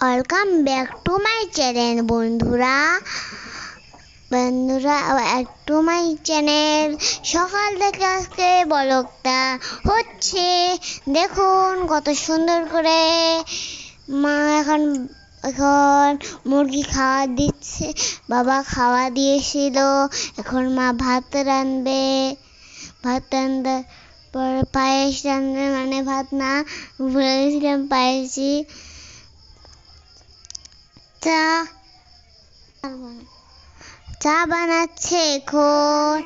Welcome back to my channel বন্ধুরা back to my channel. সকাল থেকে আজকে ব্লগটা হচ্ছে, দেখুন কত সুন্দর করে মা এখন মুরগি খাওয়া দিচ্ছে। বাবা খাওয়া দিয়েছিল, এখন মা ভাত রাঁধবে। ভাত রান্নার পর পায়েস রাঁধবে, মানে ভাত না, বলেছিলাম পায়েসই। চা বানাচ্ছে এখন।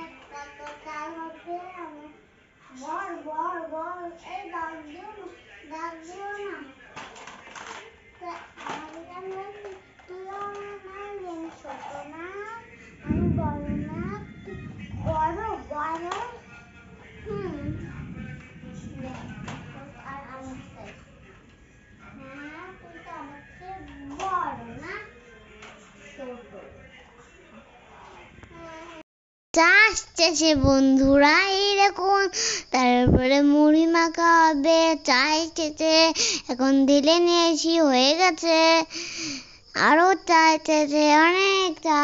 চা আসতেছে বন্ধুরা, এই দেখুন। তারপরে মুড়ি মাখা হবে। চা এসেছে, এখন ঢেলে নিয়েছি, হয়ে গেছে। আরো চা এসেছে, অনেক চা।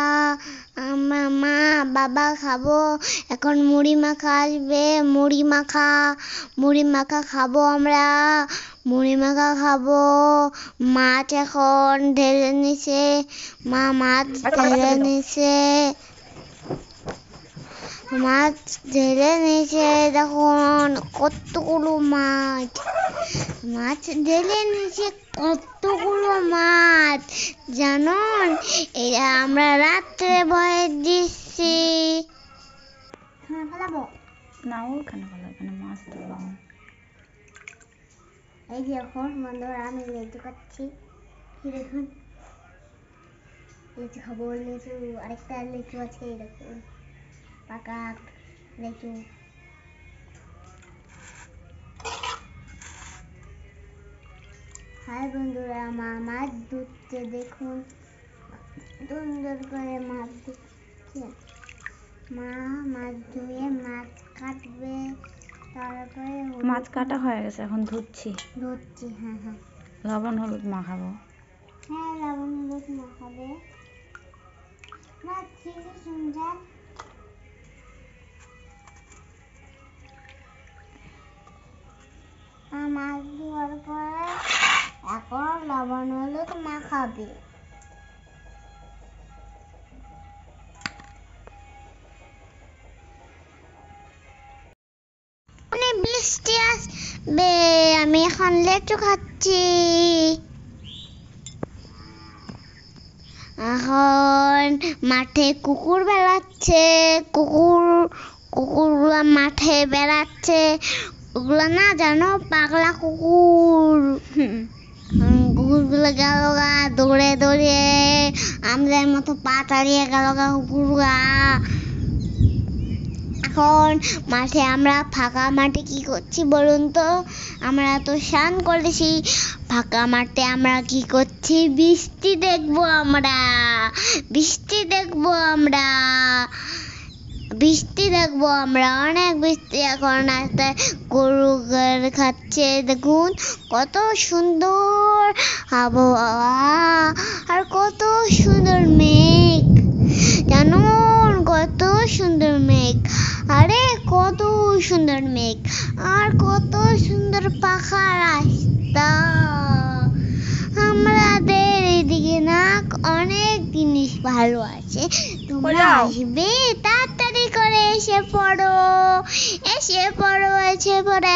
মা বাবা খাবো। এখন মুড়ি মাখা আসবে, মুড়ি মাখা খাবো আমরা। মুড়ি মাখা খাবো। মাছ এখন ঢেলে নিছে, মা মাছ ঢেলে নিছে। মাছ ঢেলে নিয়েছে, দেখুন কতগুলো মাছ ঢেলে নিয়েছে, কতগুলো মাছ জানুন। এটা আমরা রাত্রে ভয়ে দিচ্ছি। এই যে এখন বন্ধুরা আমি লেচু খাচ্ছি, দেখুন লেচু খাবো। লেচু আরেকটা লেচু আছে, দেখুন পাকা লেচু। হাই বন্ধুরা, মা মাছ ধুচ্ছে, দেখুন সুন্দর করে মাছ ধুচ্ছে। মা মাছ ধুয়ে মাছ কাটবে, তারপরে মাছ কাটা হয়ে গেছে, এখন ধুচ্ছি। হ্যাঁ লবণ হলুদ মাখাবো। হ্যাঁ, লবণ হলুদ মাখাবে না, ঠিক আছে সুন্দর। মাছ ধোয়ার পরে এখন লবণ হলুদ মাখাবে। বৃষ্টি আসবে, আমি এখন লেচু খাচ্ছি। এখন মাঠে কুকুর বেড়াচ্ছে, কুকুরগুলো মাঠে বেড়াচ্ছে। ওগুলো না জানো, পাগলা কুকুর। কুকুরগুলো গেল গা দৌড়ে দৌড়ে, আমাদের মতো পা তাড়িয়ে গেল গা কুকুরগা। এখন মাঠে আমরা ফাঁকা মাঠে কি করছি বলুন তো? আমরা তো স্নান করেছি, ফাঁকা মাঠে আমরা কি করছি? বৃষ্টি দেখবো আমরা, অনেক বৃষ্টি। এখন রাস্তায় গরু খাচ্ছে, দেখুন কত সুন্দর আবহাওয়া, আর কত সুন্দর মেঘ জানুন, কত সুন্দর মেঘ। আরে কত সুন্দর মেঘ, আর কত সুন্দর পাখা রাস্তা। আমাদের এদিকে না অনেক জিনিস ভালো আছে, তোমরা আসবে, তাড়াতাড়ি করে এসে পড়ো।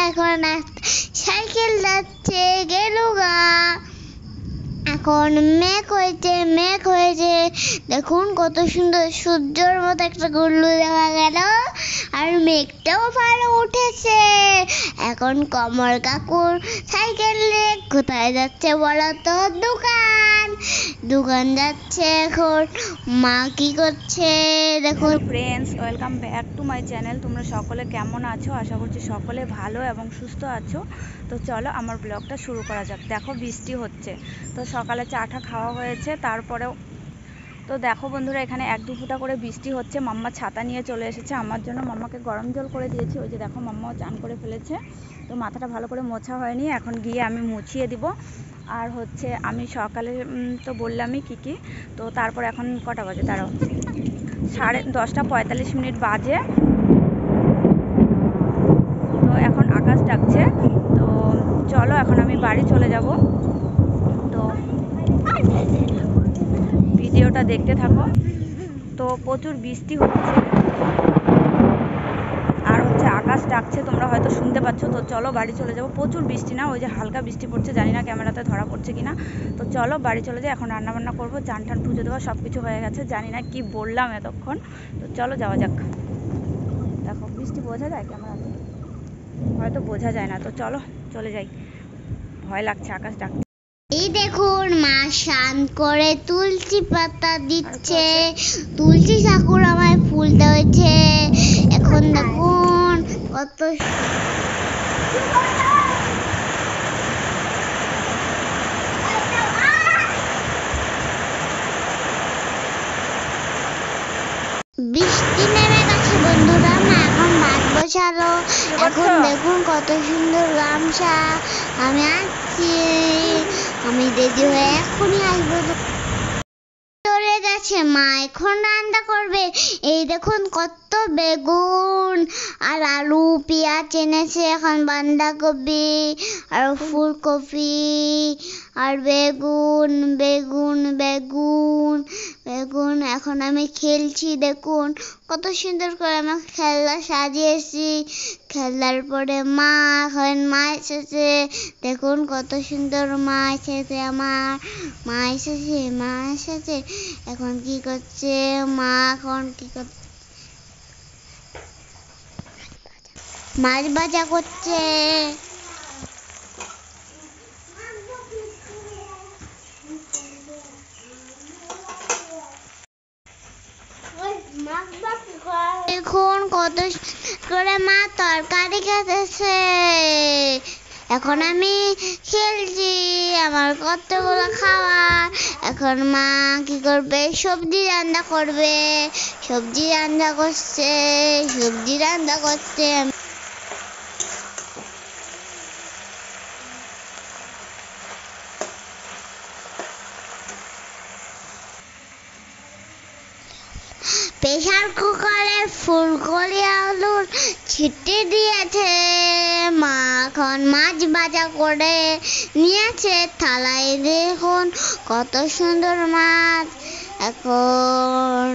এখন সাইকেল যাচ্ছে, গেলুগা। এখন মেঘ হয়েছে, দেখুন কত সুন্দর সূর্যের মতো একটা গুল্লু দেখা গেল, আর মেঘটাও ভালো উঠেছে। এখন কমল কাকুর সাইকেলে কোথায় যাচ্ছে বলো তো? দোকান যাচ্ছে। এখন মা কি করছে দেখুন। Friends, welcome back to my channel. তোমরা সকলে কেমন আছো? আশা করছি সকলে ভালো এবং সুস্থ আছো। তো চলো আমার ব্লগটা শুরু করা যাক। দেখো বৃষ্টি হচ্ছে, তো সকালে চাটা খাওয়া হয়েছে, তারপরেও তো দেখো বন্ধুরা, এখানে 1-2 ফোঁটা করে বৃষ্টি হচ্ছে। মাম্মা ছাতা নিয়ে চলে এসেছে আমার জন্য। মাম্মাকে গরম জল করে দিয়েছি, ওই যে দেখো মাম্মাও চান করে ফেলেছে। তো মাথাটা ভালো করে মোছা হয়নি, এখন গিয়ে আমি মুছিয়ে দিব। আর হচ্ছে আমি সকালে তো বললামই কি তো তারপর এখন কটা বাজে দাঁড়াও, 10:45 বাজে। তো এখন আকাশ ডাকছে, তো চলো এখন আমি বাড়ি চলে যাব। তো ভিডিওটা দেখতে থাকো। তো প্রচুর বৃষ্টি হচ্ছে আর হচ্ছে আকাশ ডাকছে, তোমরা হয়তো শুনতে পাচ্ছ। তো চলো বাড়ি চলে যাব। প্রচুর বৃষ্টি না, ওই যে হালকা বৃষ্টি পড়ছে, জানি না ক্যামেরাতে ধরা পড়ছে কিনা। তো চলো বাড়ি চলে যাই। এখন রান্না বান্না করবো, চান টান পুজো দেওয়া সব কিছু হয়ে গেছে। জানি না কি বললাম এতক্ষণ। তো চলো যাওয়া যাক। দেখো বৃষ্টি বোঝা যায় ক্যামেরাতে, হয়তো বোঝা যায় না। তো চলো চলে যাই, ভয় লাগছে আকাশ ডাকছে। এই দেখুন মা স্নান করে তুলসী পাতা দিচ্ছে, তুলসী ঠাকুর আমায় ফুল দিয়েছে। এখন দেখুন কত বৃষ্টি নেমে গেছে বন্ধুরা, মা এখন ভাত বসালো। এখন দেখুন কত সুন্দর গামছা। আমি আসছি, আমি রেডি হয়ে এখনই আসবো। চলে গেছে মা, এখন রান্না করবে। এই দেখুন কত বেগুন আর আলু পেঁয়াজ এনেছে, এখন বাঁধাকপি আর ফুলকপি আর বেগুন বেগুন বেগুন বেগুন। এখন আমি খেলছি, দেখুন কত সুন্দর করে আমার খেলনা সাজিয়েছি। খেলার পরে মা, এখন মা এসেছে, দেখুন কত সুন্দর মা এসেছে আমার। মা এসেছে এখন কি করছে মা, এখন কি করছে, মাছ ভাজা করছে। দেখুন কত করে মা তরকারি খেতেছে। এখন আমি খেলছি, আমার কতগুলো খাবার। এখন মা কি করবে, সবজি রান্না করবে। সবজি রান্না করছে। প্রেসার কুকারে ফুলকপি আলুর ছিটে দিয়েছে মা। এখন মাছ ভাজা করে নিয়েছে থালায়, দেখুন কত সুন্দর মাছ। এখন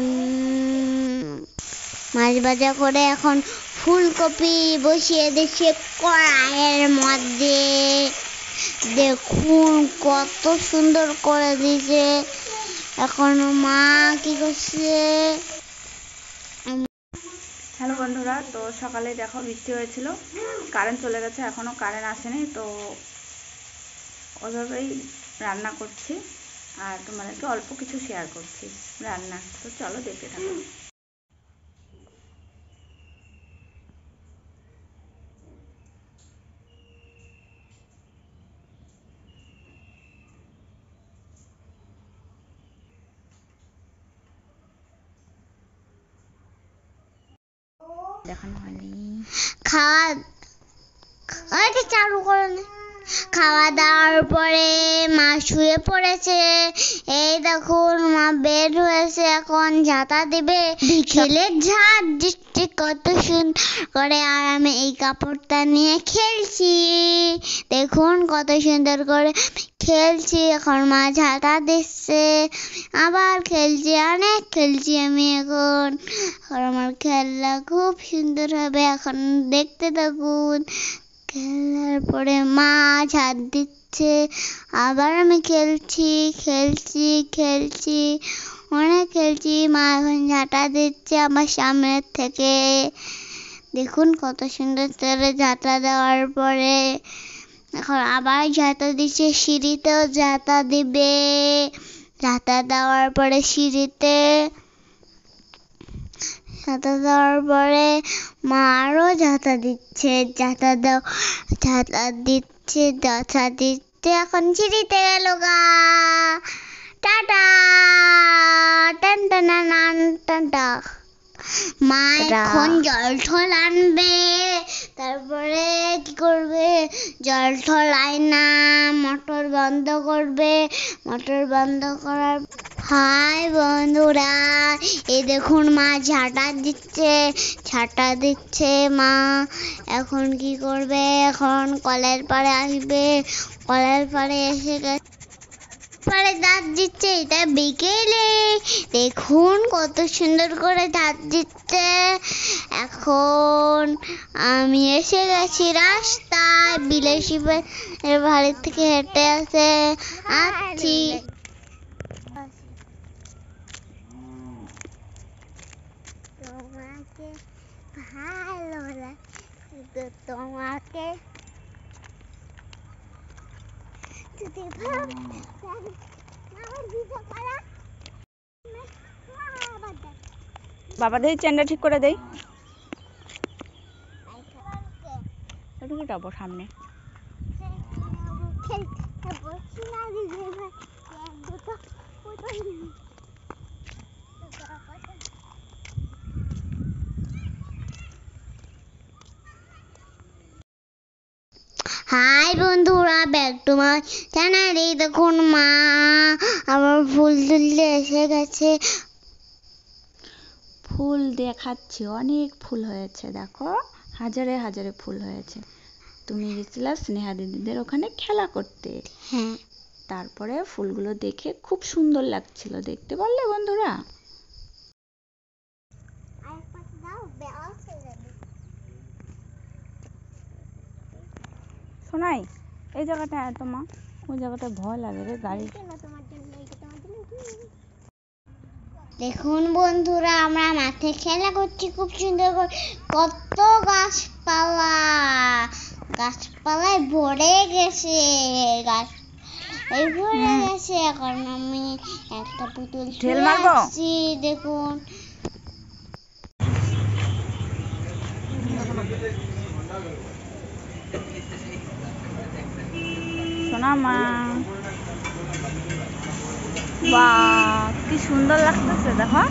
মাছ ভাজা করে এখন ফুলকপি বসিয়ে দিচ্ছে কড়াইয়ের মধ্যে, দেখুন কত সুন্দর করে দিয়েছে। এখন মা কি করছে। হ্যালো বন্ধুরা, তো সকালে দেখো বৃষ্টি হয়েছিল, কারেন্ট চলে গেছে, এখনও কারেন্ট আসেনি। তো ওইভাবেই রান্না করছি আর তোমাদেরকে অল্প কিছু শেয়ার করছি রান্না। তো চলো দেখতে থাকো। দেখানো হয়নি চালু করে খাওয়া দাওয়ার পরে মা শুয়ে পড়েছে। এই দেখুন মা বের হয়েছে, এখন ঝাঁটা দিবে, বিকেলের ঝাঁট দিচ্ছে কত সুন্দর করে। আর আমি এই কাপড়টা নিয়ে খেলছি, দেখুন কত সুন্দর করে খেলছি। এখন মা ঝাঁটা দিচ্ছে, আবার খেলছি, অনেক খেলছি আমি এখন। আমার খেলা খুব সুন্দর হবে, এখন দেখতে থাকুন। খেলার পরে মা ঝাঁট দিচ্ছে, আবার আমি খেলছি অনেক খেলছি। মা এখন ঝাঁটা দিচ্ছে আমার সামনের থেকে, দেখুন কত সুন্দর করে ঝাঁটা দেওয়ার পরে এখন আবার ঝাঁটা দিচ্ছে। সিঁড়িতেও ঝাঁটা দিবে, ঝাঁটা দেওয়ার পরে সিঁড়িতে ঝাঁটা দেওয়ার পরে মা আরো ঝাঁটা দিচ্ছে, ঝাঁটা দিচ্ছে। এখন সিঁড়িতে গেল গা, টাটা টান টানা টাটা। মা এখন জল ঠল আনবে, তারপর তারপরে কি করবে, জল টল আয় না, মোটর বন্ধ করবে, মোটর বন্ধ করার। হাই বন্ধুরা, এই দেখুন মা ঝাঁটা দিচ্ছে মা। এখন কি করবে, এখন কলের পাড়ে আসবে, কলের পাড়ে এসে গেছে, পাড়ে দাঁত দিচ্ছে। এটা বিকেলে, দেখুন কত সুন্দর করে দাঁত দিচ্ছে। এখন আমি এসে গেছি রাস্তায়, বিলেসি বাড়ি থেকে হেঁটে আসছি। তোমাকে ভালো লাগে, তোমাকে যদি বাবা দেই চেনটা ঠিক করে দেই, একটু যাবো সামনে। হাই বন্ধুরা, ব্যাক টু মাই চ্যানেল। এই দেখুন মা আবার ফুল তুলতে এসে গেছে। ফুল দেখাচ্ছি, অনেক ফুল হয়েছে, দেখো হাজারে হাজারে ফুল হয়েছে। তুমি গেছিলা স্নেহা দিদিদের ওখানে খেলা করতে। হ্যাঁ, তারপরে ফুলগুলো দেখে খুব সুন্দর লাগছিল, দেখতে পারলে বন্ধুরা? শোনাই, এই জায়গাটা এত মা, ওই জায়গাটা ভয় লাগে রে গাড়ি। দেখুন বন্ধুরা, আমরা মাঠে খেলা করছি খুব সুন্দর করে। কত গাছপালায় ভরে গেছে, ভরে গেছে। এখন আমি একটা পুতুল ছুঁড়ে আসছি, দেখুন। শোনা মা, বাহ কি সুন্দর লাগতেছে, দেখো।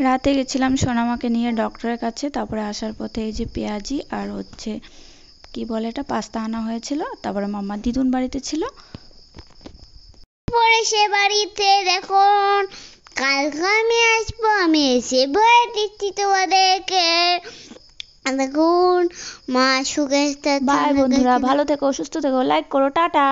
রাতে গেছিলাম সোনামাকে নিয়ে ডক্টরের কাছে, তারপরে আসার পথে এই যে পেঁয়াজি আর হচ্ছে কি বলে এটা, পাস্তা আনা হয়েছিল। তারপরে মাম্মা দিদুন বাড়িতে ছিল। পরে সে বাড়িতে দেখুন, কালকে আমি আসবো, আমি এসে ভয় দিচ্ছি তোমাদেরকে। দেখুন মা সুখে। বাই বন্ধুরা, ভালো থেকো, সুস্থ থেকো, লাইক করো, টাটা।